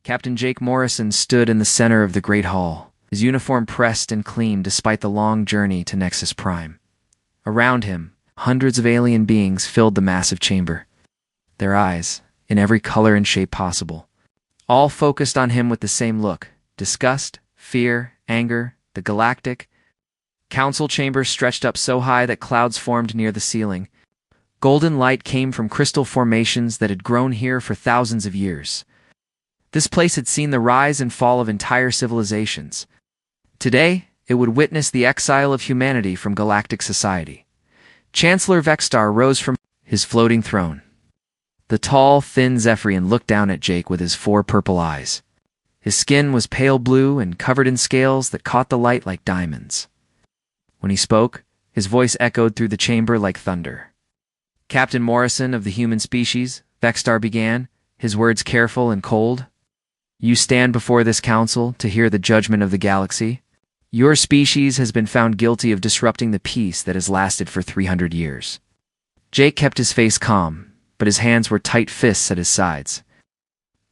Captain Jake Morrison stood in the center of the Great Hall, his uniform pressed and clean despite the long journey to Nexus Prime. Around him, hundreds of alien beings filled the massive chamber. Their eyes, in every color and shape possible, all focused on him with the same look: disgust, fear, anger. The galactic council chamber stretched up so high that clouds formed near the ceiling. Golden light came from crystal formations that had grown here for thousands of years. This place had seen the rise and fall of entire civilizations. Today, it would witness the exile of humanity from galactic society. Chancellor Vextar rose from his floating throne. The tall, thin Zephyrian looked down at Jake with his 4 purple eyes. His skin was pale blue and covered in scales that caught the light like diamonds. When he spoke, his voice echoed through the chamber like thunder. "Captain Morrison of the human species," Vextar began, his words careful and cold. "You stand before this council to hear the judgment of the galaxy. Your species has been found guilty of disrupting the peace that has lasted for 300 years. Jake kept his face calm, but his hands were tight fists at his sides.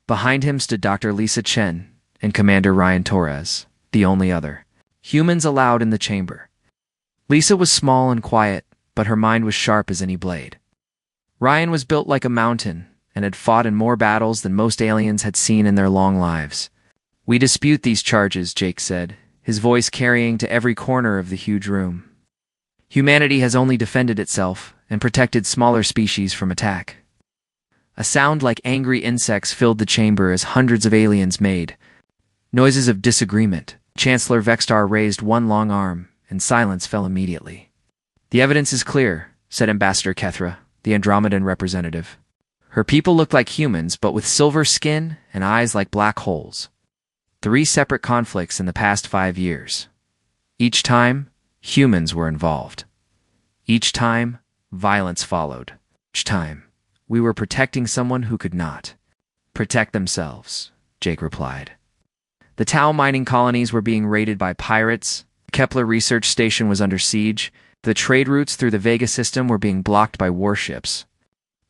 Behind him stood Dr. Lisa Chen and Commander Ryan Torres, the only other humans allowed in the chamber. Lisa was small and quiet, but her mind was sharp as any blade. Ryan was built like a mountain and had fought in more battles than most aliens had seen in their long lives. "We dispute these charges," Jake said, his voice carrying to every corner of the huge room. "Humanity has only defended itself and protected smaller species from attack." A sound like angry insects filled the chamber as hundreds of aliens made noises of disagreement. Chancellor Vextar raised one long arm, and silence fell immediately. "The evidence is clear," said Ambassador Kethra, the Andromedan representative. "Her people looked like humans, but with silver skin and eyes like black holes. 3 separate conflicts in the past 5 years. Each time, humans were involved. Each time, violence followed. Each time, we were protecting someone who could not protect themselves," Jake replied. "The Tau mining colonies were being raided by pirates. The Kepler research station was under siege. The trade routes through the Vega system were being blocked by warships.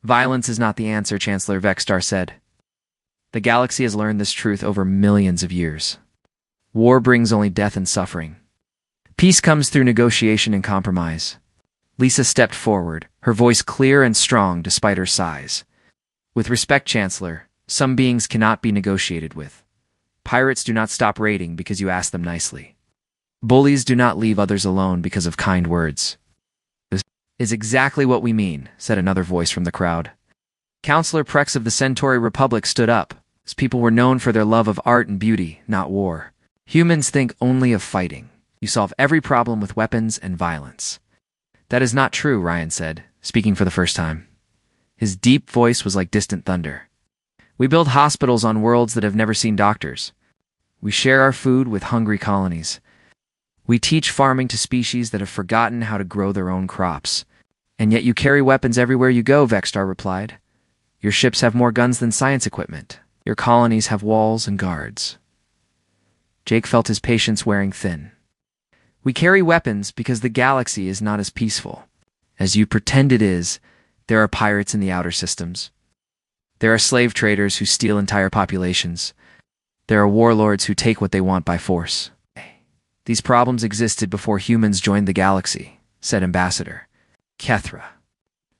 Violence is not the answer," Chancellor Vextar said. "The galaxy has learned this truth over millions of years. War brings only death and suffering. Peace comes through negotiation and compromise." Lisa stepped forward, her voice clear and strong despite her size. "With respect, Chancellor, some beings cannot be negotiated with. Pirates do not stop raiding because you ask them nicely. Bullies do not leave others alone because of kind words." "This is exactly what we mean," said another voice from the crowd. Councillor Prex of the Centauri Republic stood up. His people were known for their love of art and beauty, not war. "Humans think only of fighting. You solve every problem with weapons and violence." "That is not true," Ryan said, speaking for the first time. His deep voice was like distant thunder. "We build hospitals on worlds that have never seen doctors. We share our food with hungry colonies. We teach farming to species that have forgotten how to grow their own crops. And yet you carry weapons everywhere you go," Vextar replied. "Your ships have more guns than science equipment. Your colonies have walls and guards." Jake felt his patience wearing thin. "We carry weapons because the galaxy is not as peaceful as you pretend it is. There are pirates in the outer systems. There are slave traders who steal entire populations. There are warlords who take what they want by force. These problems existed before humans joined the galaxy," said Ambassador Kethra.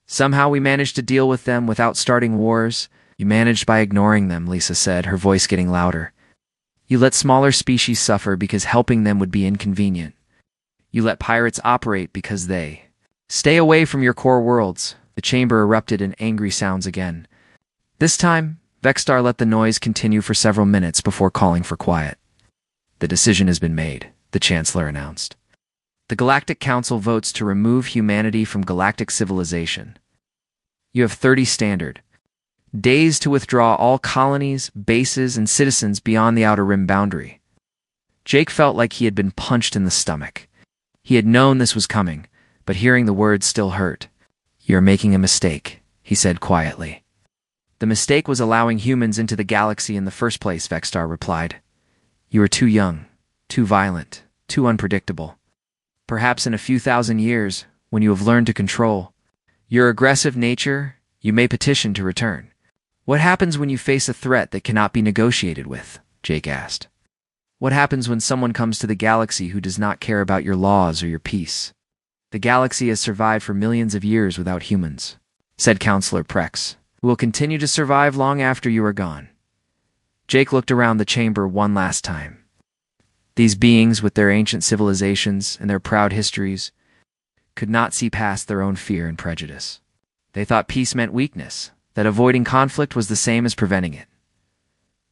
"Somehow we managed to deal with them without starting wars." "You managed by ignoring them," Lisa said, her voice getting louder. "You let smaller species suffer because helping them would be inconvenient. You let pirates operate because they stay away from your core worlds." The chamber erupted in angry sounds again. This time, Vextar let the noise continue for several minutes before calling for quiet. "The decision has been made," the Chancellor announced. "The Galactic Council votes to remove humanity from galactic civilization. You have 30 standard days to withdraw all colonies, bases, and citizens beyond the Outer Rim boundary." Jake felt like he had been punched in the stomach. He had known this was coming, but hearing the words still hurt. "You're making a mistake," he said quietly. "The mistake was allowing humans into the galaxy in the first place," Vextar replied. "You are too young, too violent, too unpredictable. Perhaps in a few thousand years, when you have learned to control your aggressive nature, you may petition to return. What happens when you face a threat that cannot be negotiated with? Jake asked. What happens when someone comes to the galaxy who does not care about your laws or your peace? The galaxy has survived for millions of years without humans, said Counselor Prex, who will continue to survive long after you are gone. Jake looked around the chamber one last time. These beings, with their ancient civilizations and their proud histories, could not see past their own fear and prejudice. They thought peace meant weakness, that avoiding conflict was the same as preventing it.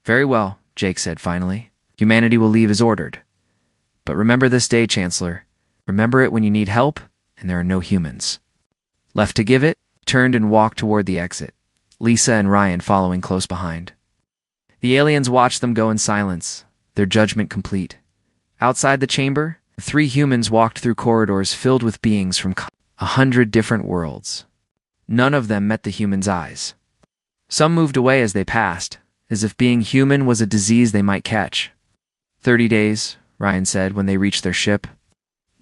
Very well, Jake said finally. Humanity will leave as ordered. But remember this day, Chancellor. Remember it when you need help, and there are no humans. Left to give it, turned and walked toward the exit, Lisa and Ryan following close behind. The aliens watched them go in silence, their judgment complete. Outside the chamber, the three humans walked through corridors filled with beings from 100 different worlds. None of them met the humans' eyes. Some moved away as they passed, as if being human was a disease they might catch. 30 days, Ryan said when they reached their ship.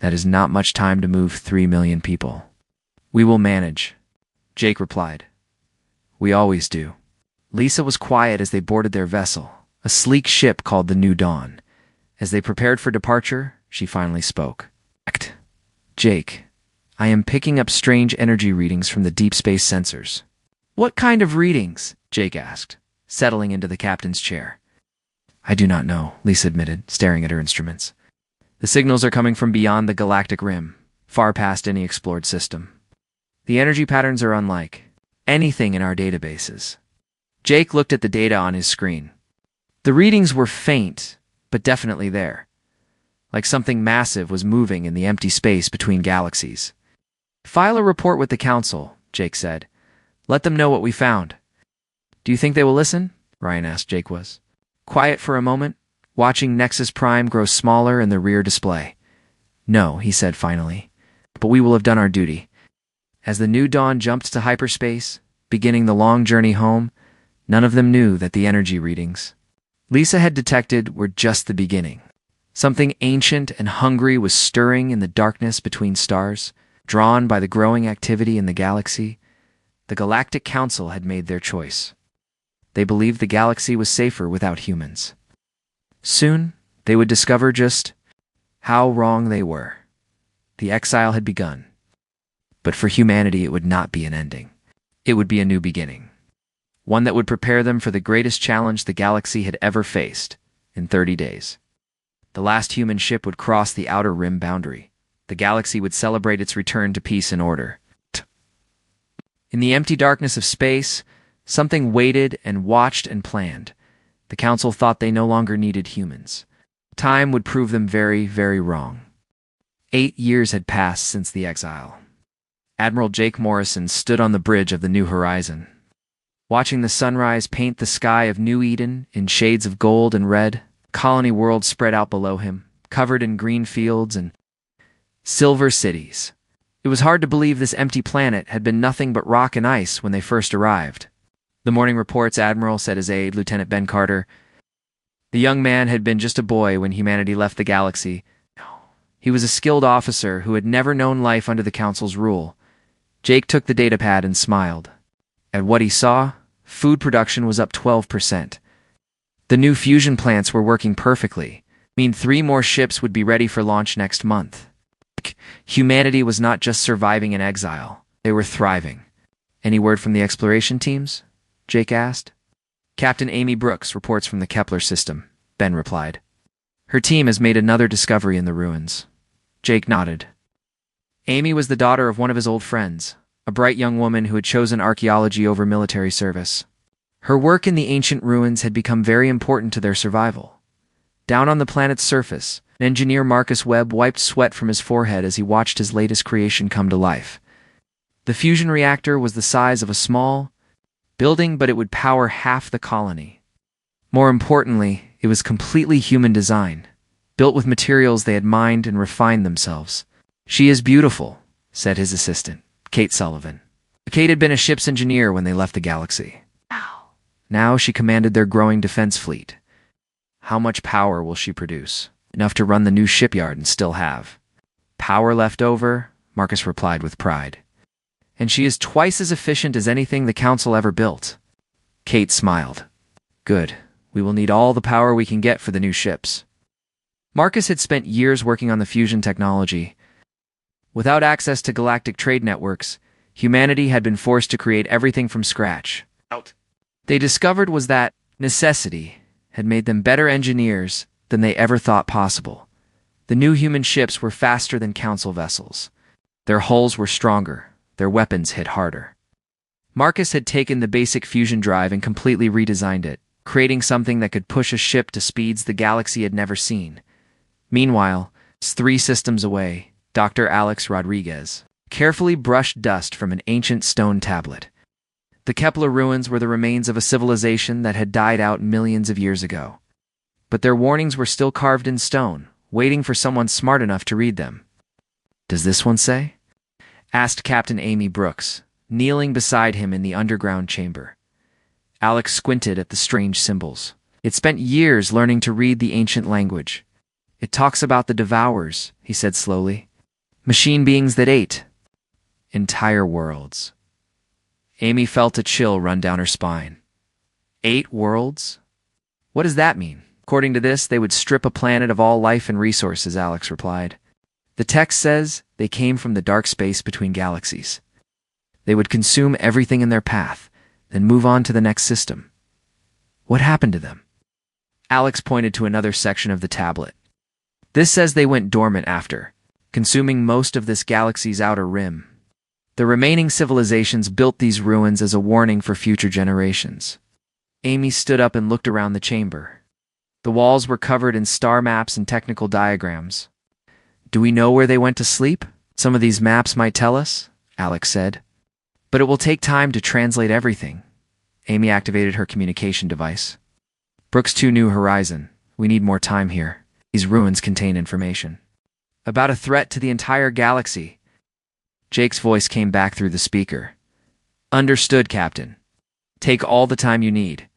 That is not much time to move 3 million people. We will manage, Jake replied. We always do. Lisa was quiet as they boarded their vessel, a sleek ship called the New Dawn. As they prepared for departure, she finally spoke. Jake, I am picking up strange energy readings from the deep space sensors. What kind of readings? Jake asked, settling into the captain's chair. I do not know, Lisa admitted, staring at her instruments. The signals are coming from beyond the galactic rim, far past any explored system. The energy patterns are unlike anything in our databases. Jake looked at the data on his screen. The readings were faint, but definitely there. Like something massive was moving in the empty space between galaxies. File a report with the Council, Jake said. Let them know what we found. Do you think they will listen? Ryan asked Jake was. Quiet for a moment, watching Nexus Prime grow smaller in the rear display. No, he said finally, but we will have done our duty. As the New Dawn jumped to hyperspace, beginning the long journey home, none of them knew that the energy readings Lisa had detected were just the beginning. Something ancient and hungry was stirring in the darkness between stars, drawn by the growing activity in the galaxy. The Galactic Council had made their choice. They believed the galaxy was safer without humans. Soon, they would discover just how wrong they were. The exile had begun. But for humanity, it would not be an ending. It would be a new beginning. One that would prepare them for the greatest challenge the galaxy had ever faced in 30 days. The last human ship would cross the outer rim boundary. The galaxy would celebrate its return to peace and order. In the empty darkness of space, something waited and watched and planned. The Council thought they no longer needed humans. Time would prove them very, very wrong. 8 years had passed since the exile. Admiral Jake Morrison stood on the bridge of the New Horizon. Watching the sunrise paint the sky of New Eden in shades of gold and red, colony world spread out below him, covered in green fields and silver cities. It was hard to believe this empty planet had been nothing but rock and ice when they first arrived. The morning reports, Admiral said his aide, Lieutenant Ben Carter. The young man had been just a boy when humanity left the galaxy. He was a skilled officer who had never known life under the Council's rule. Jake took the datapad and smiled. At what he saw, food production was up 12%. The new fusion plants were working perfectly. Mean 3 more ships would be ready for launch next month. Humanity was not just surviving in exile. They were thriving. Any word from the exploration teams? Jake asked. Captain Amy Brooks reports from the Kepler system, Ben replied. Her team has made another discovery in the ruins. Jake nodded. Amy was the daughter of one of his old friends, a bright young woman who had chosen archaeology over military service. Her work in the ancient ruins had become very important to their survival. Down on the planet's surface, engineer Marcus Webb wiped sweat from his forehead as he watched his latest creation come to life. The fusion reactor was the size of a small building, but it would power half the colony. More importantly, it was completely human design, built with materials they had mined and refined themselves. She is beautiful, said his assistant, Kate Sullivan. Kate had been a ship's engineer when they left the galaxy. Now she commanded their growing defense fleet. How much power will she produce? Enough to run the new shipyard and still have. Power left over, Marcus replied with pride. And she is twice as efficient as anything the Council ever built. Kate smiled. Good. We will need all the power we can get for the new ships. Marcus had spent years working on the fusion technology. Without access to galactic trade networks, humanity had been forced to create everything from scratch. They discovered was that necessity had made them better engineers than they ever thought possible. The new human ships were faster than Council vessels. Their hulls were stronger, their weapons hit harder. Marcus had taken the basic fusion drive and completely redesigned it, creating something that could push a ship to speeds the galaxy had never seen. Meanwhile, 3 systems away, Dr. Alex Rodriguez carefully brushed dust from an ancient stone tablet. The Kepler ruins were the remains of a civilization that had died out millions of years ago. But their warnings were still carved in stone, waiting for someone smart enough to read them. "Does this one say?" asked Captain Amy Brooks, kneeling beside him in the underground chamber. Alex squinted at the strange symbols. It spent years learning to read the ancient language. "It talks about the Devourers," he said slowly. "Machine beings that ate entire worlds." Amy felt a chill run down her spine. 8 worlds? What does that mean? According to this, they would strip a planet of all life and resources, Alex replied. The text says they came from the dark space between galaxies. They would consume everything in their path, then move on to the next system. What happened to them? Alex pointed to another section of the tablet. This says they went dormant after, consuming most of this galaxy's outer rim. The remaining civilizations built these ruins as a warning for future generations. Amy stood up and looked around the chamber. The walls were covered in star maps and technical diagrams. "Do we know where they went to sleep? Some of these maps might tell us," Alex said. "But it will take time to translate everything." Amy activated her communication device. "Brooks 2 New Horizon. We need more time here. These ruins contain information about a threat to the entire galaxy." Jake's voice came back through the speaker. "Understood, Captain. Take all the time you need."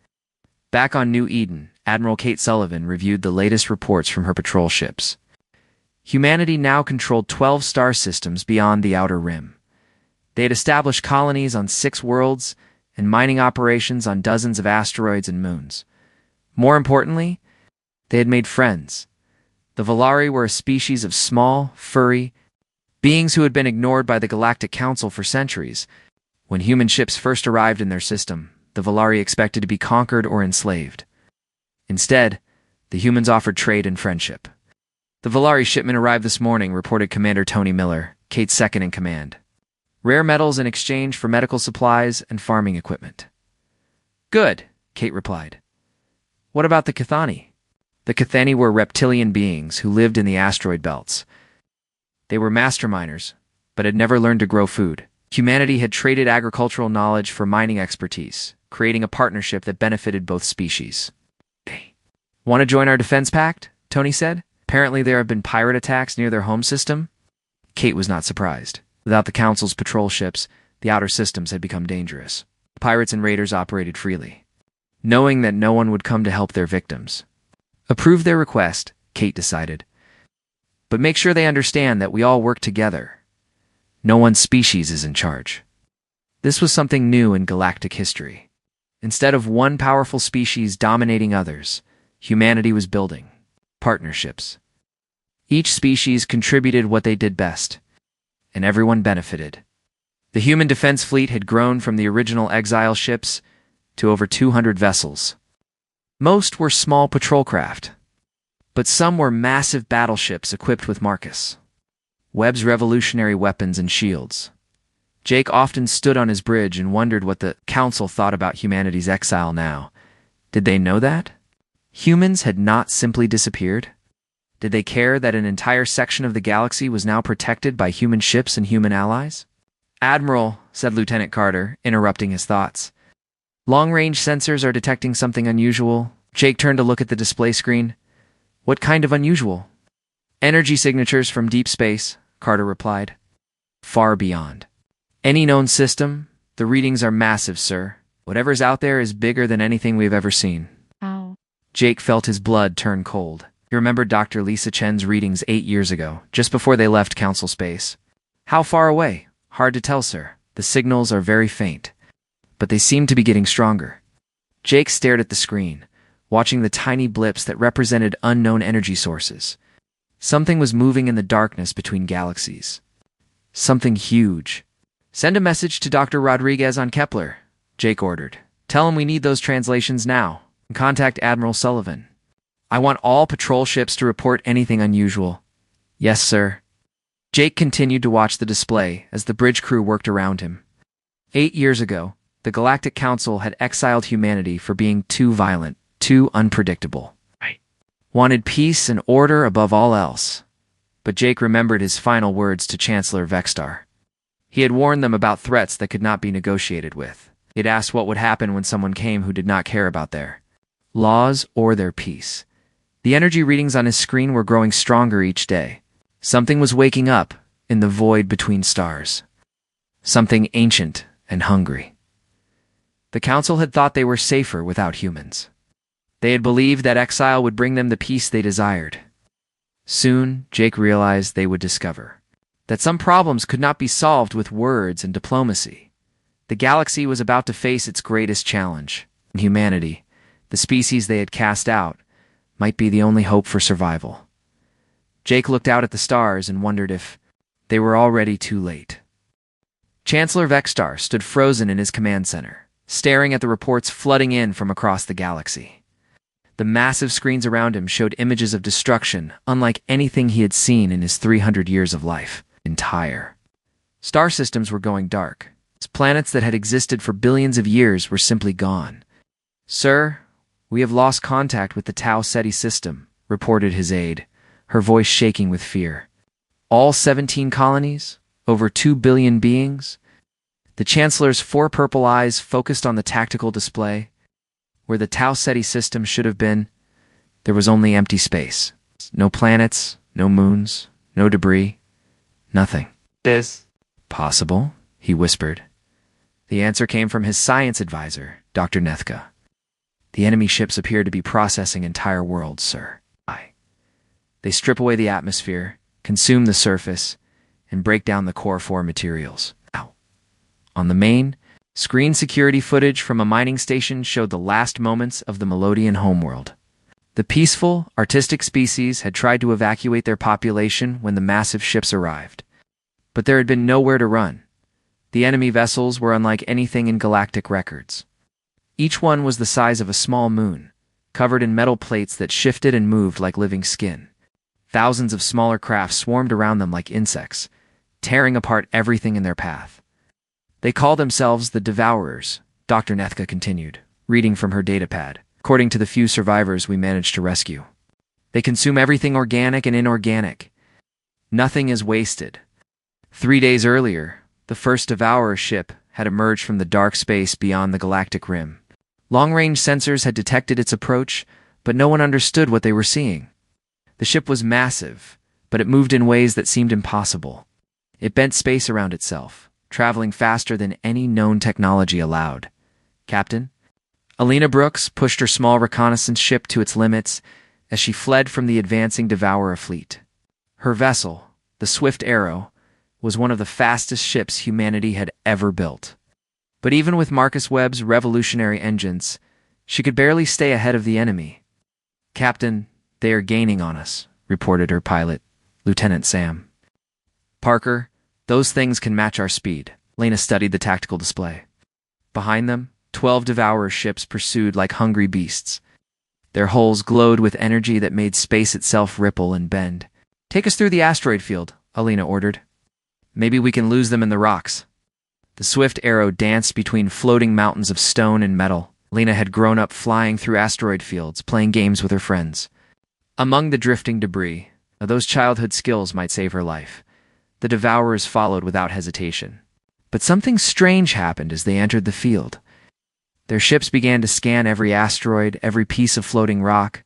Back on New Eden, Admiral Kate Sullivan reviewed the latest reports from her patrol ships. Humanity now controlled 12 star systems beyond the outer rim. They had established colonies on 6 worlds and mining operations on dozens of asteroids and moons. More importantly, they had made friends. The Volari were a species of small, furry beings who had been ignored by the Galactic Council for centuries. When human ships first arrived in their system, the Volari expected to be conquered or enslaved. Instead, the humans offered trade and friendship. "The Volari shipment arrived this morning," reported Commander Tony Miller, Kate's second in command. "Rare metals in exchange for medical supplies and farming equipment." "Good," Kate replied. "What about the Cathani?" The Cathani were reptilian beings who lived in the asteroid belts. They were master miners, but had never learned to grow food. Humanity had traded agricultural knowledge for mining expertise, creating a partnership that benefited both species. "Hey, want to join our defense pact?" Tony said. "Apparently there have been pirate attacks near their home system." Kate was not surprised. Without the Council's patrol ships, the outer systems had become dangerous. Pirates and raiders operated freely, knowing that no one would come to help their victims. Approve their request, Kate decided. But make sure they understand that we all work together. No one species is in charge. This was something new in galactic history. Instead of one powerful species dominating others, humanity was building partnerships. Each species contributed what they did best, and everyone benefited. The human defense fleet had grown from the original exile ships to over 200 vessels. Most were small patrol craft, but some were massive battleships equipped with Marcus Webb's revolutionary weapons and shields. Jake often stood on his bridge and wondered what the Council thought about humanity's exile now. Did they know that? Humans had not simply disappeared? Did they care that an entire section of the galaxy was now protected by human ships and human allies? "Admiral," said Lieutenant Carter, interrupting his thoughts. "Long-range sensors are detecting something unusual." Jake turned to look at the display screen. "What kind of unusual?" "Energy signatures from deep space," Carter replied. "Far beyond any known system. The readings are massive, sir. Whatever's out there is bigger than anything we've ever seen." Ow. Jake felt his blood turn cold. He remembered Dr. Lisa Chen's readings 8 years ago, just before they left Council space. "How far away?" "Hard to tell, sir. The signals are very faint, but they seem to be getting stronger." Jake stared at the screen, watching the tiny blips that represented unknown energy sources. Something was moving in the darkness between galaxies. Something huge. "Send a message to Dr. Rodriguez on Kepler," Jake ordered. "Tell him we need those translations now. And contact Admiral Sullivan. I want all patrol ships to report anything unusual." "Yes, sir." Jake continued to watch the display as the bridge crew worked around him. 8 years ago, the Galactic Council had exiled humanity for being too violent, too unpredictable. Wanted peace and order above all else. But Jake remembered his final words to Chancellor Vextar. He had warned them about threats that could not be negotiated with. He'd asked what would happen when someone came who did not care about their laws or their peace. The energy readings on his screen were growing stronger each day. Something was waking up in the void between stars. Something ancient and hungry. The Council had thought they were safer without humans. They had believed that exile would bring them the peace they desired. Soon, Jake realized they would discover that some problems could not be solved with words and diplomacy. The galaxy was about to face its greatest challenge. Humanity, the species they had cast out, might be the only hope for survival. Jake looked out at the stars and wondered if they were already too late. Chancellor Vextar stood frozen in his command center, staring at the reports flooding in from across the galaxy. The massive screens around him showed images of destruction unlike anything he had seen in his 300 years of life. Entire star systems were going dark. Planets that had existed for billions of years were simply gone. "Sir, we have lost contact with the Tau Ceti system," reported his aide, her voice shaking with fear. "All 17 colonies? Over 2 billion beings?" The Chancellor's 4 purple eyes focused on the tactical display. Where the Tau Ceti system should have been, there was only empty space. No planets, no moons, no debris, nothing. This "Possible?" he whispered. The answer came from his science advisor, Dr. Nethka. "The enemy ships appear to be processing entire worlds, sir. They strip away the atmosphere, consume the surface, and break down the core 4 materials. On the main, screen security footage from a mining station showed the last moments of the Melodian homeworld. The peaceful, artistic species had tried to evacuate their population when the massive ships arrived. But there had been nowhere to run. The enemy vessels were unlike anything in galactic records. Each one was the size of a small moon, covered in metal plates that shifted and moved like living skin. Thousands of smaller craft swarmed around them like insects, tearing apart everything in their path. "They call themselves the Devourers," Dr. Nethka continued, reading from her datapad, "according to the few survivors we managed to rescue. They consume everything organic and inorganic. Nothing is wasted." 3 days earlier, the first Devourer ship had emerged from the dark space beyond the galactic rim. Long-range sensors had detected its approach, but no one understood what they were seeing. The ship was massive, but it moved in ways that seemed impossible. It bent space around itself, traveling faster than any known technology allowed. "Captain?" Alina Brooks pushed her small reconnaissance ship to its limits as she fled from the advancing Devourer fleet. Her vessel, the Swift Arrow, was one of the fastest ships humanity had ever built. But even with Marcus Webb's revolutionary engines, she could barely stay ahead of the enemy. "Captain, they are gaining on us," reported her pilot, Lieutenant Sam. "Parker, those things can match our speed." Lena studied the tactical display. Behind them, 12 Devourer ships pursued like hungry beasts. Their hulls glowed with energy that made space itself ripple and bend. "Take us through the asteroid field," Alina ordered. "Maybe we can lose them in the rocks." The Swift Arrow danced between floating mountains of stone and metal. Lena had grown up flying through asteroid fields, playing games with her friends. Among the drifting debris, those childhood skills might save her life. The Devourers followed without hesitation. But something strange happened as they entered the field. Their ships began to scan every asteroid, every piece of floating rock.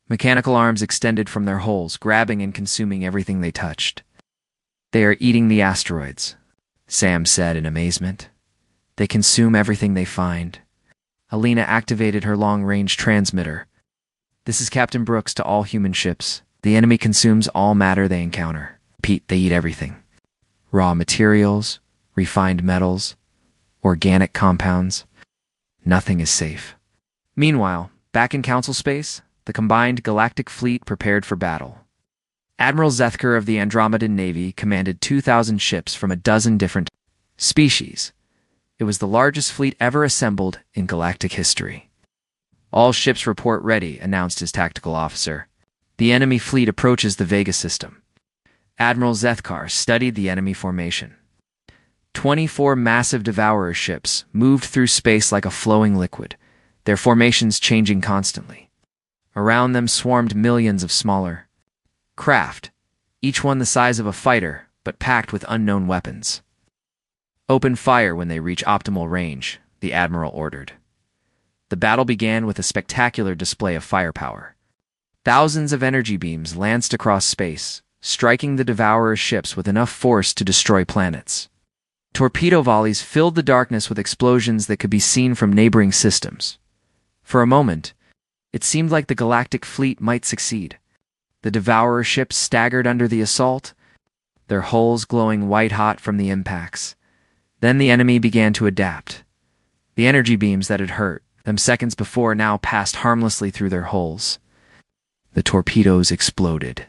Mechanical arms extended from their hulls, grabbing and consuming everything they touched. "They are eating the asteroids," Sam said in amazement. "They consume everything they find." Alina activated her long-range transmitter. "This is Captain Brooks to all human ships. The enemy consumes all matter they encounter. Pete, they eat everything. Raw materials, refined metals, organic compounds. Nothing is safe." Meanwhile, back in Council space, the combined galactic fleet prepared for battle. Admiral Zethker of the Andromedan Navy commanded 2,000 ships from a dozen different species. It was the largest fleet ever assembled in galactic history. "All ships report ready," announced his tactical officer. "The enemy fleet approaches the Vega system." Admiral Zethkar studied the enemy formation. 24 massive devourer ships moved through space like a flowing liquid, their formations changing constantly. Around them swarmed millions of smaller craft, each one the size of a fighter, but packed with unknown weapons. "Open fire when they reach optimal range," the admiral ordered. The battle began with a spectacular display of firepower. Thousands of energy beams lanced across space, striking the devourer ships with enough force to destroy planets. Torpedo volleys filled the darkness with explosions that could be seen from neighboring systems. For a moment, it seemed like the galactic fleet might succeed. The devourer ships staggered under the assault, their hulls glowing white-hot from the impacts. Then the enemy began to adapt. The energy beams that had hurt them seconds before now passed harmlessly through their hulls. The torpedoes exploded,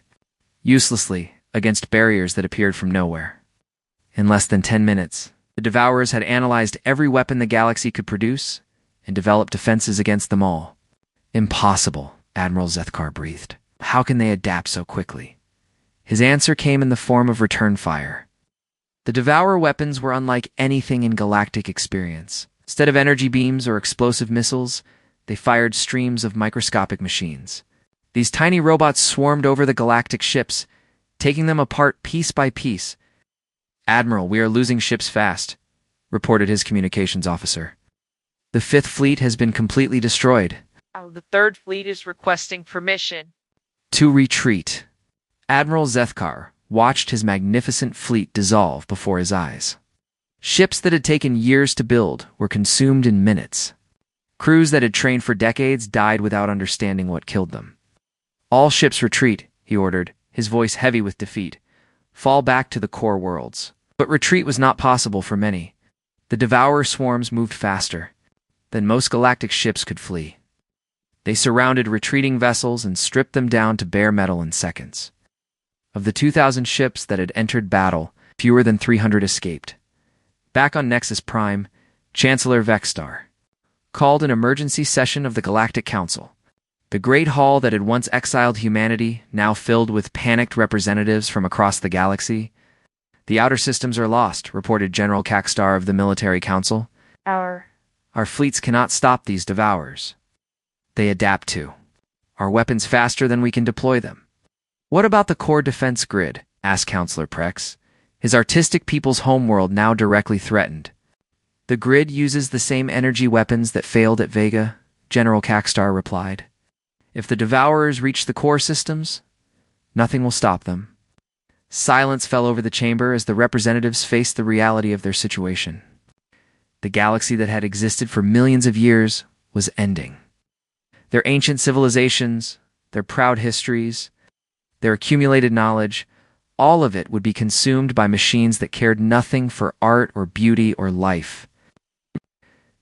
uselessly, against barriers that appeared from nowhere. In less than 10 minutes, the Devourers had analyzed every weapon the galaxy could produce and developed defenses against them all. "Impossible," Admiral Zethkar breathed. "How can they adapt so quickly?" His answer came in the form of return fire. The Devourer weapons were unlike anything in galactic experience. Instead of energy beams or explosive missiles, they fired streams of microscopic machines. These tiny robots swarmed over the galactic ships, taking them apart piece by piece. "Admiral, we are losing ships fast," reported his communications officer. "The Fifth Fleet has been completely destroyed." The Third Fleet is requesting permission "To retreat." Admiral Zethkar watched his magnificent fleet dissolve before his eyes. Ships that had taken years to build were consumed in minutes. Crews that had trained for decades died without understanding what killed them. "All ships retreat," he ordered, his voice heavy with defeat. "Fall back to the core worlds." But retreat was not possible for many. The Devourer swarms moved faster than most galactic ships could flee. They surrounded retreating vessels and stripped them down to bare metal in seconds. Of the 2,000 ships that had entered battle, fewer than 300 escaped. Back on Nexus Prime, Chancellor Vexstar called an emergency session of the Galactic Council. The great hall that had once exiled humanity, now filled with panicked representatives from across the galaxy. "The outer systems are lost," reported General Cakstar of the Military Council. our "Our fleets cannot stop these Devourers. They adapt to our weapons faster than we can deploy them." "What about the core defense grid?" asked Councillor Prex, his artistic people's homeworld now directly threatened. "The grid uses the same energy weapons that failed at Vega," General Cakstar replied. "If the Devourers reach the core systems, nothing will stop them." Silence fell over the chamber as the representatives faced the reality of their situation. The galaxy that had existed for millions of years was ending. Their ancient civilizations, their proud histories, their accumulated knowledge, all of it would be consumed by machines that cared nothing for art or beauty or life.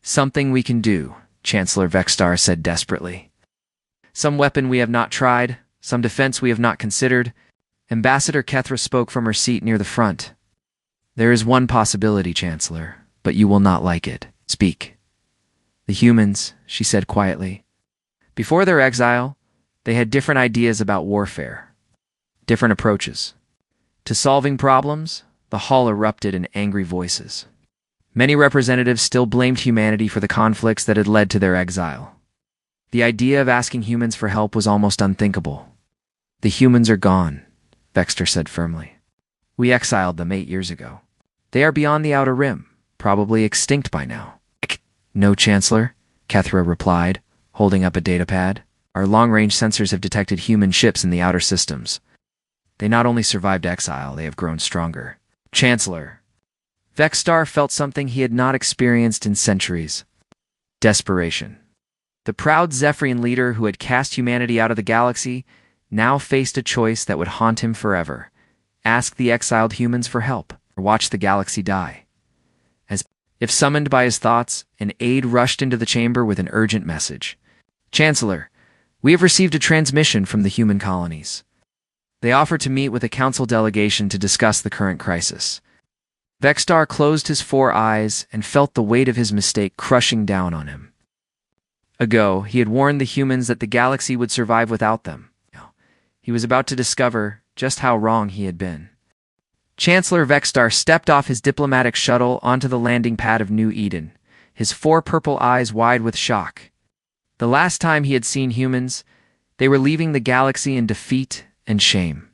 "Something we can do," Chancellor Vexstar said desperately. "Some weapon we have not tried, some defense we have not considered." Ambassador Kethra spoke from her seat near the front. "There is one possibility, Chancellor, but you will not like it. Speak." "The humans," she said quietly. Before their exile, they had different ideas about warfare, different approaches. To solving problems, the hall erupted in angry voices. Many representatives still blamed humanity for the conflicts that had led to their exile. The idea of asking humans for help was almost unthinkable. "The humans are gone," Vexter said firmly. "We exiled them 8 years ago. They are beyond the outer rim, probably extinct by now." "No, Chancellor," Kethra replied, holding up a datapad. "Our long-range sensors have detected human ships in the outer systems. They not only survived exile, they have grown stronger." "Chancellor." Vexstar felt something he had not experienced in centuries. Desperation. The proud Zephyrian leader who had cast humanity out of the galaxy now faced a choice that would haunt him forever: ask the exiled humans for help, or watch the galaxy die. As if summoned by his thoughts, an aide rushed into the chamber with an urgent message. Chancellor, we have received a transmission from the human colonies. They offer to meet with a council delegation to discuss the current crisis. Vextar closed his 4 eyes and felt the weight of his mistake crushing down on him. Ago, he had warned the humans that the galaxy would survive without them. He was about to discover just how wrong he had been. Chancellor Vextar stepped off his diplomatic shuttle onto the landing pad of New Eden, his 4 purple eyes wide with shock. The last time he had seen humans, they were leaving the galaxy in defeat and shame.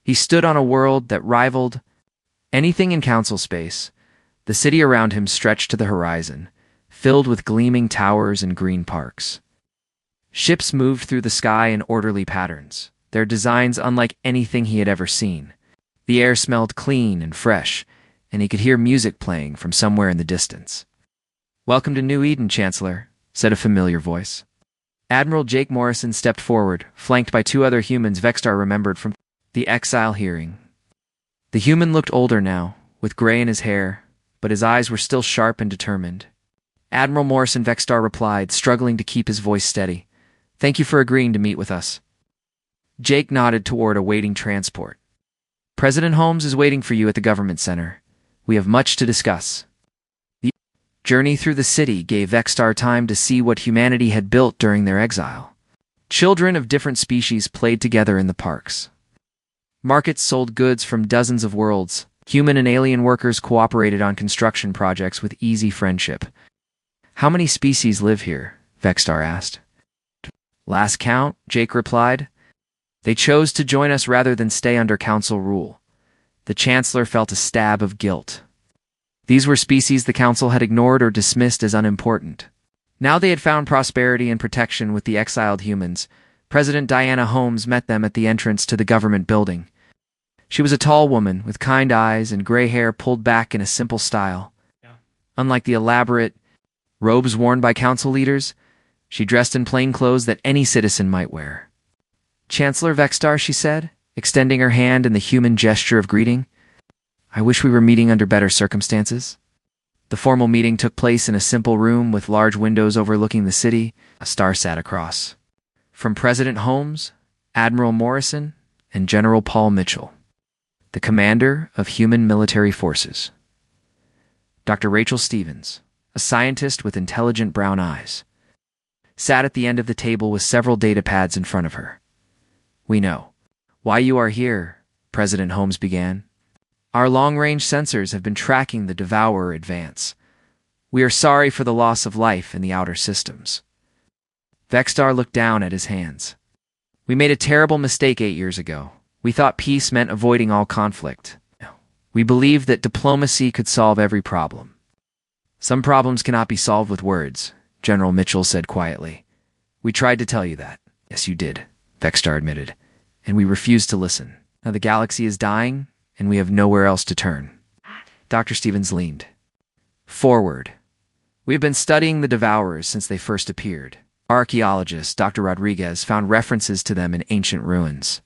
He stood on a world that rivaled anything in council space. The city around him stretched to the horizon, filled with gleaming towers and green parks. Ships moved through the sky in orderly patterns, their designs unlike anything he had ever seen. The air smelled clean and fresh, and he could hear music playing from somewhere in the distance. "Welcome to New Eden, Chancellor," said a familiar voice. Admiral Jake Morrison stepped forward, flanked by 2 other humans Vextar remembered from the exile hearing. The human looked older now, with gray in his hair, but his eyes were still sharp and determined. Admiral Morrison, Vextar replied, struggling to keep his voice steady. "Thank you for agreeing to meet with us." Jake nodded toward a waiting transport. "President Holmes is waiting for you at the government center. We have much to discuss." The journey through the city gave Vextar time to see what humanity had built during their exile. Children of different species played together in the parks. Markets sold goods from dozens of worlds. Human and alien workers cooperated on construction projects with easy friendship. "How many species live here?" Vextar asked. "Last count," Jake replied. "They chose to join us rather than stay under council rule." The Chancellor felt a stab of guilt. These were species the council had ignored or dismissed as unimportant. Now they had found prosperity and protection with the exiled humans. President Diana Holmes met them at the entrance to the government building. She was a tall woman with kind eyes and gray hair pulled back in a simple style. Unlike the elaborate robes worn by council leaders, she dressed in plain clothes that any citizen might wear. "Chancellor Vextar," she said, extending her hand in the human gesture of greeting. "I wish we were meeting under better circumstances." The formal meeting took place in a simple room with large windows overlooking the city. A star sat across. From President Holmes, Admiral Morrison, and General Paul Mitchell, the commander of human military forces. Dr. Rachel Stevens, a scientist with intelligent brown eyes, sat at the end of the table with several data pads in front of her. "We know why you are here," President Holmes began. "Our long-range sensors have been tracking the Devourer advance. We are sorry for the loss of life in the outer systems." Vextar looked down at his hands. "We made a terrible mistake 8 years ago. We thought peace meant avoiding all conflict. We believed that diplomacy could solve every problem." "Some problems cannot be solved with words," General Mitchell said quietly. "We tried to tell you that." "Yes, you did," Vextar admitted, "and we refused to listen. Now the galaxy is dying, and we have nowhere else to turn." Dr. Stevens leaned forward. "We have been studying the Devourers since they first appeared. Archaeologist Dr. Rodriguez found references to them in ancient ruins.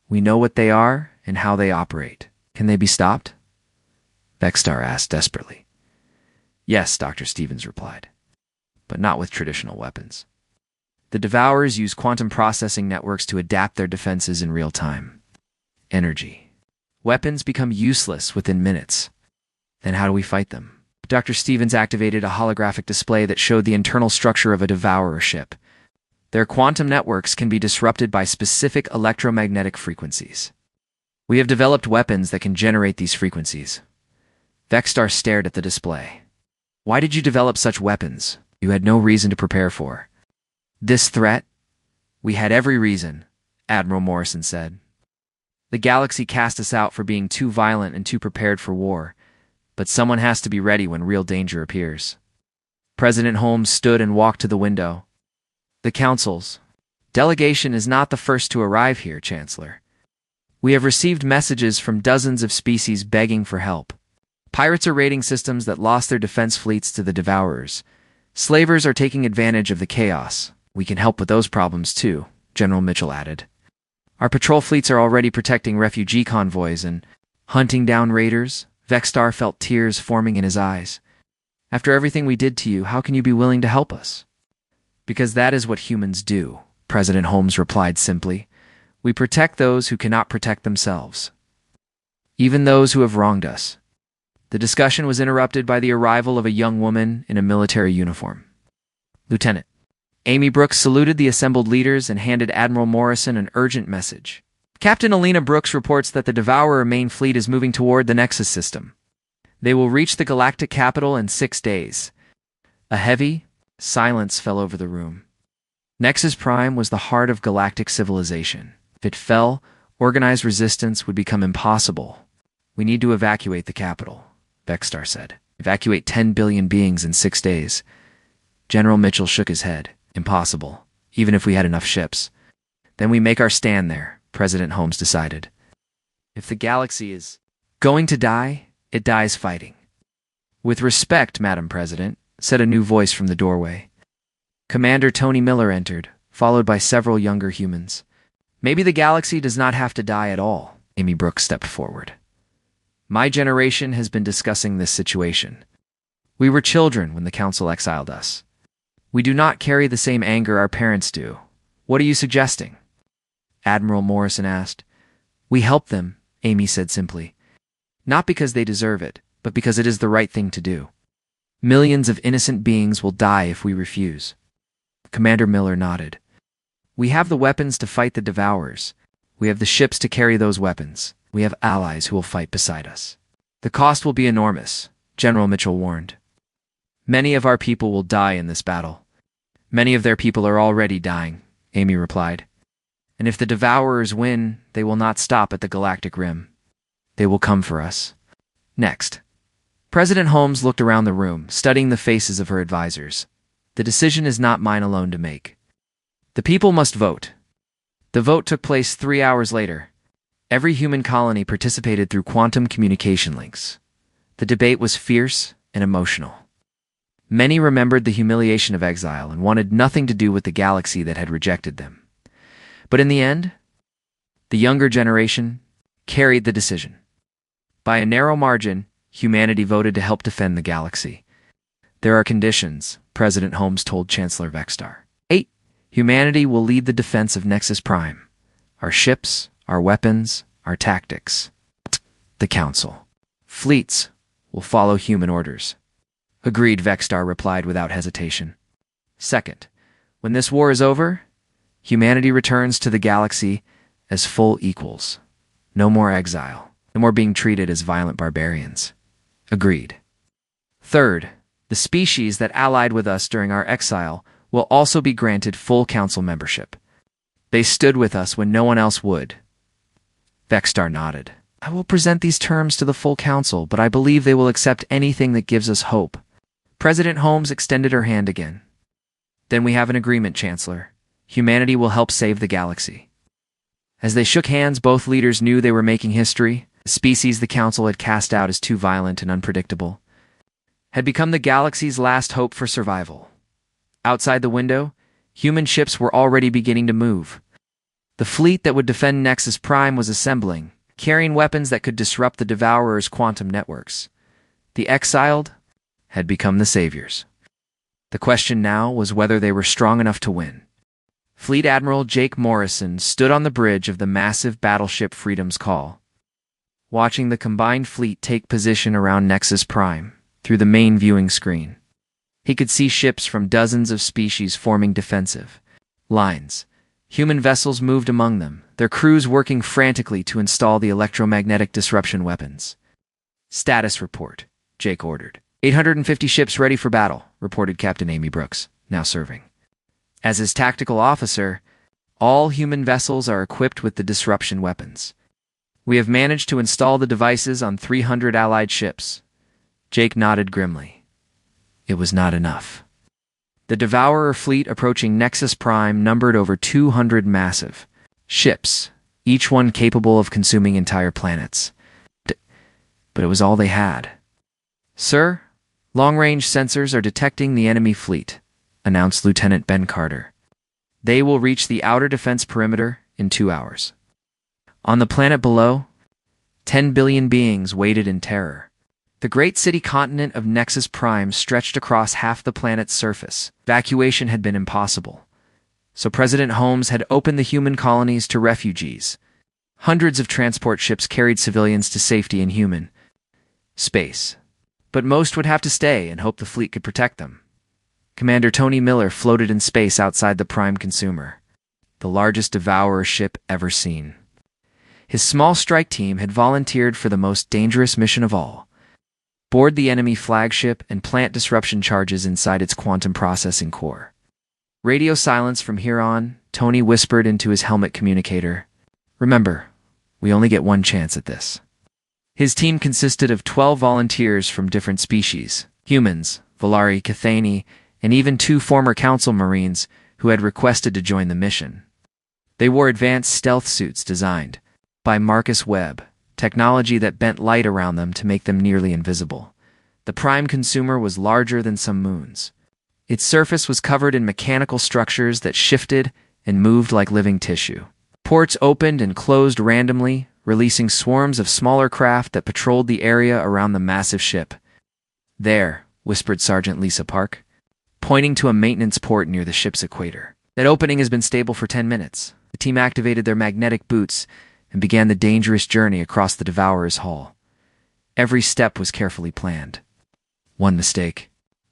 We know what they are and how they operate. Can they be stopped?" Vextar asked desperately. "Yes," Dr. Stevens replied, "but not with traditional weapons. The Devourers use quantum processing networks to adapt their defenses in real time. Energy. Weapons become useless within minutes. Then how do we fight them?" Dr. Stevens activated a holographic display that showed the internal structure of a Devourer ship. Their quantum networks can be disrupted by specific electromagnetic frequencies. We have developed weapons that can generate these frequencies. Vextar stared at the display. "Why did you develop such weapons you had no reason to prepare for?" "This threat? We had every reason," Admiral Morrison said. "The galaxy cast us out for being too violent and too prepared for war, but someone has to be ready when real danger appears." President Holmes stood and walked to the window. "The Council's delegation is not the first to arrive here, Chancellor. We have received messages from dozens of species begging for help. Pirates are raiding systems that lost their defense fleets to the Devourers. Slavers are taking advantage of the chaos. We can help with those problems too," General Mitchell added. "Our patrol fleets are already protecting refugee convoys and hunting down raiders." Vextar felt tears forming in his eyes. "After everything we did to you, how can you be willing to help us?" Because that is what humans do, President Holmes replied simply. We protect those who cannot protect themselves, even those who have wronged us. The discussion was interrupted by the arrival of a young woman in a military uniform. Lieutenant Amy Brooks saluted the assembled leaders and handed Admiral Morrison an urgent message. Captain Alina Brooks reports that the Devourer main fleet is moving toward the Nexus system. They will reach the galactic capital in 6 days. A heavy silence fell over the room. Nexus Prime was the heart of galactic civilization. If it fell, organized resistance would become impossible. We need to evacuate the capital, Stor said. Evacuate 10 billion beings in 6 days. General Mitchell shook his head. Impossible, even if we had enough ships. Then we make our stand there, President Holmes decided. If the galaxy is going to die, it dies fighting. With respect, Madam President, said a new voice from the doorway. Commander Tony Miller entered, followed by several younger humans. Maybe the galaxy does not have to die at all, Amy Brooks stepped forward. My generation has been discussing this situation. We were children when the Council exiled us. We do not carry the same anger our parents do. What are you suggesting? Admiral Morrison asked. We help them, Amy said simply. Not because they deserve it, but because it is the right thing to do. Millions of innocent beings will die if we refuse. Commander Miller nodded. We have the weapons to fight the Devourers. We have the ships to carry those weapons. We have allies who will fight beside us. The cost will be enormous, General Mitchell warned. Many of our people will die in this battle. Many of their people are already dying, Amy replied. And if the Devourers win, they will not stop at the galactic rim. They will come for us. Next. President Holmes looked around the room, studying the faces of her advisors. The decision is not mine alone to make. The people must vote. The vote took place 3 hours later. Every human colony participated through quantum communication links. The debate was fierce and emotional. Many remembered the humiliation of exile and wanted nothing to do with the galaxy that had rejected them. But in the end, the younger generation carried the decision. By a narrow margin, humanity voted to help defend the galaxy. There are conditions, President Holmes told Chancellor Stor. 8. Humanity will lead the defense of Nexus Prime. Our ships, our weapons, our tactics. The Council. Fleets will follow human orders. Agreed, Stor replied without hesitation. Second, when this war is over, humanity returns to the galaxy as full equals. No more exile. No more being treated as violent barbarians. Agreed. Third, the species that allied with us during our exile will also be granted full council membership. They stood with us when no one else would. Stor nodded. I will present these terms to the full council, but I believe they will accept anything that gives us hope. President Holmes extended her hand again. Then we have an agreement, Chancellor. Humanity will help save the galaxy. As they shook hands, both leaders knew they were making history. The species the Council had cast out as too violent and unpredictable had become the galaxy's last hope for survival. Outside the window, human ships were already beginning to move. The fleet that would defend Nexus Prime was assembling, carrying weapons that could disrupt the Devourer's quantum networks. The exiled had become the saviors. The question now was whether they were strong enough to win. Fleet Admiral Jake Morrison stood on the bridge of the massive battleship Freedom's Call, watching the combined fleet take position around Nexus Prime through the main viewing screen. He could see ships from dozens of species forming defensive lines. Human vessels moved among them, their crews working frantically to install the electromagnetic disruption weapons. Status report, Jake ordered. 850 ships ready for battle, reported Captain Amy Brooks, now serving. As his tactical officer, all human vessels are equipped with the disruption weapons. We have managed to install the devices on 300 Allied ships. Jake nodded grimly. It was not enough. The Devourer fleet approaching Nexus Prime numbered over 200 massive ships, each one capable of consuming entire planets. But it was all they had. Sir, long-range sensors are detecting the enemy fleet, announced Lieutenant Ben Carter. They will reach the outer defense perimeter in 2 hours. On the planet below, 10 billion beings waited in terror. The great city continent of Nexus Prime stretched across half the planet's surface. Evacuation had been impossible, so President Holmes had opened the human colonies to refugees. Hundreds of transport ships carried civilians to safety in human space, but most would have to stay and hope the fleet could protect them. Commander Tony Miller floated in space outside the Prime Consumer, the largest Devourer ship ever seen. His small strike team had volunteered for the most dangerous mission of all: board the enemy flagship and plant disruption charges inside its quantum processing core. Radio silence from here on, Tony whispered into his helmet communicator. Remember, we only get one chance at this. His team consisted of 12 volunteers from different species: humans, Valari, Cathani, and even 2 former Council Marines who had requested to join the mission. They wore advanced stealth suits designed by Marcus Webb, technology that bent light around them to make them nearly invisible. The Prime Consumer was larger than some moons. Its surface was covered in mechanical structures that shifted and moved like living tissue. Ports opened and closed randomly, releasing swarms of smaller craft that patrolled the area around the massive ship. "There," whispered Sergeant Lisa Park, pointing to a maintenance port near the ship's equator. "That opening has been stable for 10 minutes. The team activated their magnetic boots and began the dangerous journey across the Devourer's hull. Every step was carefully planned. One mistake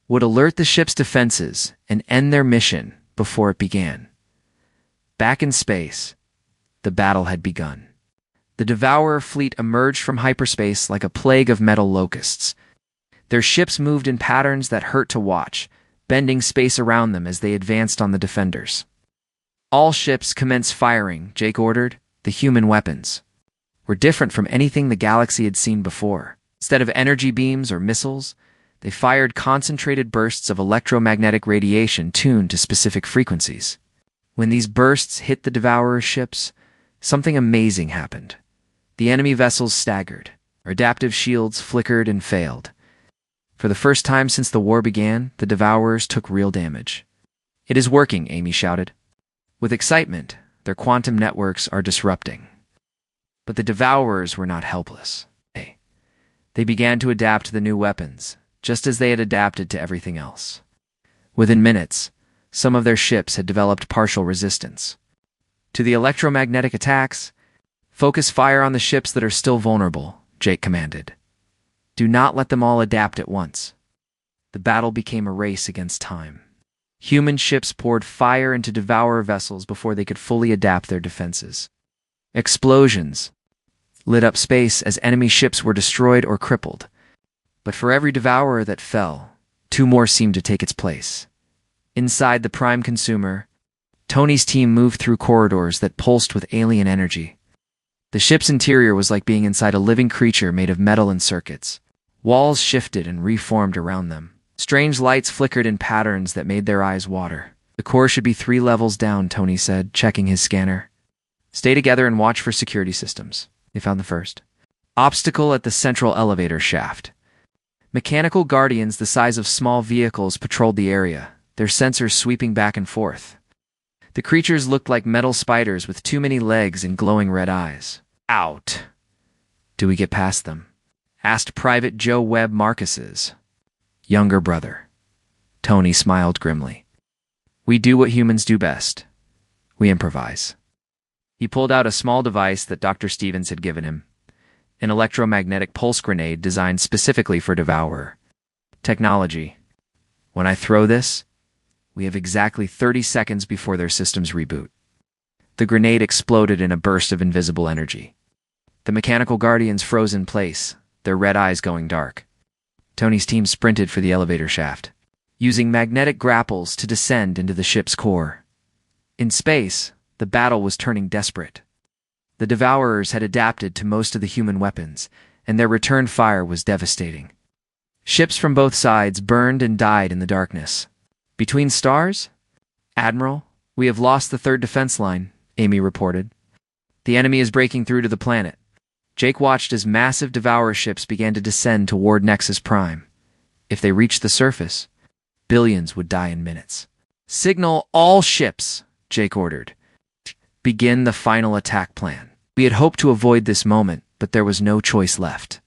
would alert the ship's defenses and end their mission before it began. Back in space, the battle had begun. The Devourer fleet emerged from hyperspace like a plague of metal locusts. Their ships moved in patterns that hurt to watch, bending space around them as they advanced on the defenders. "All ships commence firing," Jake ordered. The human weapons were different from anything the galaxy had seen before. Instead of energy beams or missiles, they fired concentrated bursts of electromagnetic radiation tuned to specific frequencies. When these bursts hit the Devourer ships, something amazing happened. The enemy vessels staggered. Their adaptive shields flickered and failed. For the first time since the war began, the Devourers took real damage. "It is working," Amy shouted. With excitement, their quantum networks are disrupting. But the Devourers were not helpless. They began to adapt to the new weapons, just as they had adapted to everything else. Within minutes, some of their ships had developed partial resistance. "To the electromagnetic attacks, focus fire on the ships that are still vulnerable," Jake commanded. "Do not let them all adapt at once." The battle became a race against time. Human ships poured fire into Devourer vessels before they could fully adapt their defenses. Explosions lit up space as enemy ships were destroyed or crippled. But for every Devourer that fell, 2 more seemed to take its place. Inside the Prime Consumer, Tony's team moved through corridors that pulsed with alien energy. The ship's interior was like being inside a living creature made of metal and circuits. Walls shifted and reformed around them. Strange lights flickered in patterns that made their eyes water. "The core should be 3 levels down," Tony said, checking his scanner. "Stay together and watch for security systems." They found the first obstacle at the central elevator shaft. Mechanical guardians the size of small vehicles patrolled the area, their sensors sweeping back and forth. The creatures looked like metal spiders with too many legs and glowing red eyes. "Out." "Do we get past them?" asked Private Joe Webb Marcus's younger brother. Tony smiled grimly. "We do what humans do best. We improvise." He pulled out a small device that Dr. Stevens had given him, an electromagnetic pulse grenade designed specifically for Devourer technology. "When I throw this, we have exactly 30 seconds before their systems reboot." The grenade exploded in a burst of invisible energy. The mechanical guardians froze in place, their red eyes going dark. Tony's team sprinted for the elevator shaft, using magnetic grapples to descend into the ship's core. In space, the battle was turning desperate. The Devourers had adapted to most of the human weapons, and their return fire was devastating. Ships from both sides burned and died in the darkness. "Between stars? Admiral, we have lost the 3rd defense line," Amy reported. "The enemy is breaking through to the planet." Jake watched as massive Devourer ships began to descend toward Nexus Prime. If they reached the surface, billions would die in minutes. "Signal all ships," Jake ordered. "Begin the final attack plan." We had hoped to avoid this moment, but there was no choice left.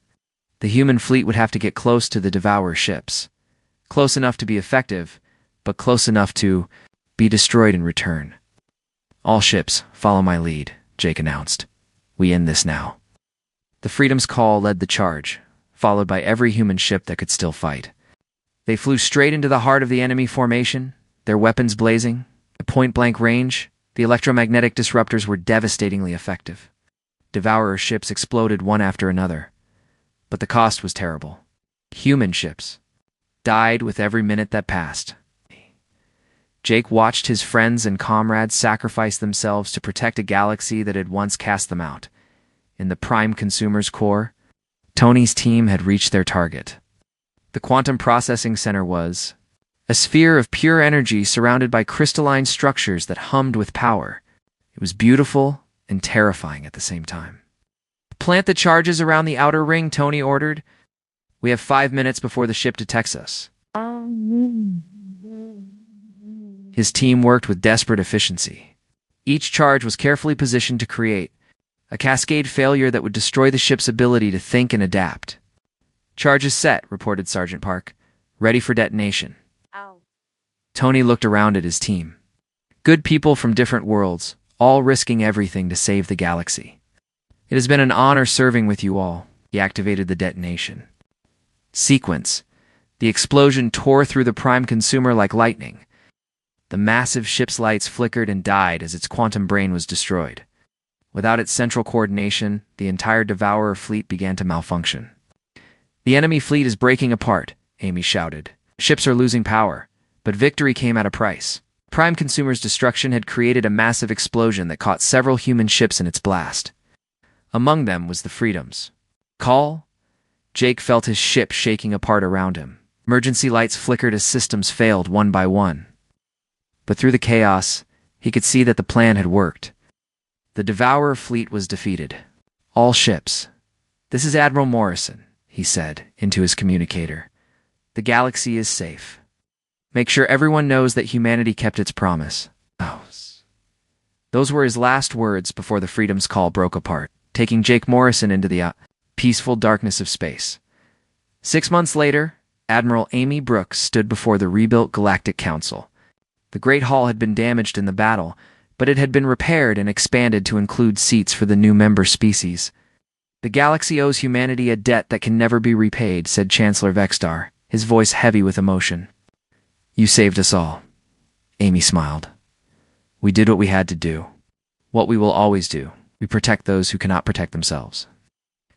The human fleet would have to get close to the Devourer ships. Close enough to be effective, but close enough to be destroyed in return. All ships, follow my lead, Jake announced. We end this now. The Freedom's call led the charge, followed by every human ship that could still fight. They flew straight into the heart of the enemy formation, their weapons blazing. At point-blank range, the electromagnetic disruptors were devastatingly effective. Devourer ships exploded one after another. But the cost was terrible. Human ships died with every minute that passed. Jake watched his friends and comrades sacrifice themselves to protect a galaxy that had once cast them out. In the Prime Consumer's core, Tony's team had reached their target. The Quantum Processing Center was a sphere of pure energy surrounded by crystalline structures that hummed with power. It was beautiful and terrifying at the same time. Plant the charges around the outer ring, Tony ordered. We have 5 minutes before the ship detects us. His team worked with desperate efficiency. Each charge was carefully positioned to create a cascade failure that would destroy the ship's ability to think and adapt. Charges set, reported Sergeant Park. Ready for detonation. Ow. Tony looked around at his team. Good people from different worlds, all risking everything to save the galaxy. It has been an honor serving with you all. He activated the detonation. Sequence. The explosion tore through the Prime Consumer like lightning. The massive ship's lights flickered and died as its quantum brain was destroyed. Without its central coordination, the entire Devourer fleet began to malfunction. The enemy fleet is breaking apart, Amy shouted. Ships are losing power, but victory came at a price. Prime Consumer's destruction had created a massive explosion that caught several human ships in its blast. Among them was the Freedom's. Call? Jake felt his ship shaking apart around him. Emergency lights flickered as systems failed one by one. But through the chaos, he could see that the plan had worked. The Devourer fleet was defeated. All ships. This is Admiral Morrison, he said into his communicator. The galaxy is safe. Make sure everyone knows that humanity kept its promise. Those were his last words before the Freedom's call broke apart, taking Jake Morrison into the peaceful darkness of space. 6 months later, Admiral Amy Brooks stood before the rebuilt Galactic Council. The Great Hall had been damaged in the battle, but it had been repaired and expanded to include seats for the new member species. The galaxy owes humanity a debt that can never be repaid, said Chancellor Vexstar, his voice heavy with emotion. You saved us all. Amy smiled. We did what we had to do. What we will always do. We protect those who cannot protect themselves.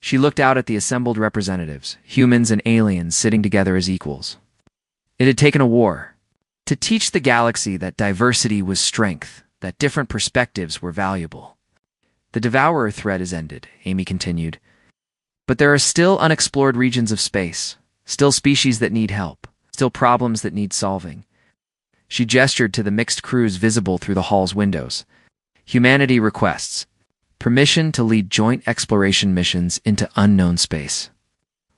She looked out at the assembled representatives, humans and aliens sitting together as equals. It had taken a war to teach the galaxy that diversity was strength, that different perspectives were valuable. The Devourer threat is ended, Amy continued. But there are still unexplored regions of space, still species that need help, still problems that need solving. She gestured to the mixed crews visible through the hall's windows. Humanity requests permission to lead joint exploration missions into unknown space.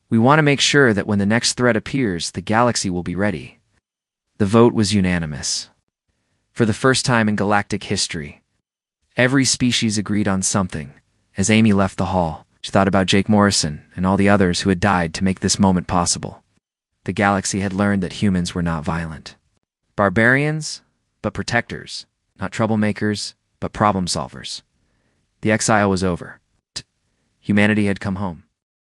We want to make sure that when the next threat appears, the galaxy will be ready. The vote was unanimous. For the first time in galactic history, every species agreed on something. As Amy left the hall, she thought about Jake Morrison and all the others who had died to make this moment possible. The galaxy had learned that humans were not violent. Barbarians, but protectors. Not troublemakers, but problem solvers. The exile was over. Humanity had come home.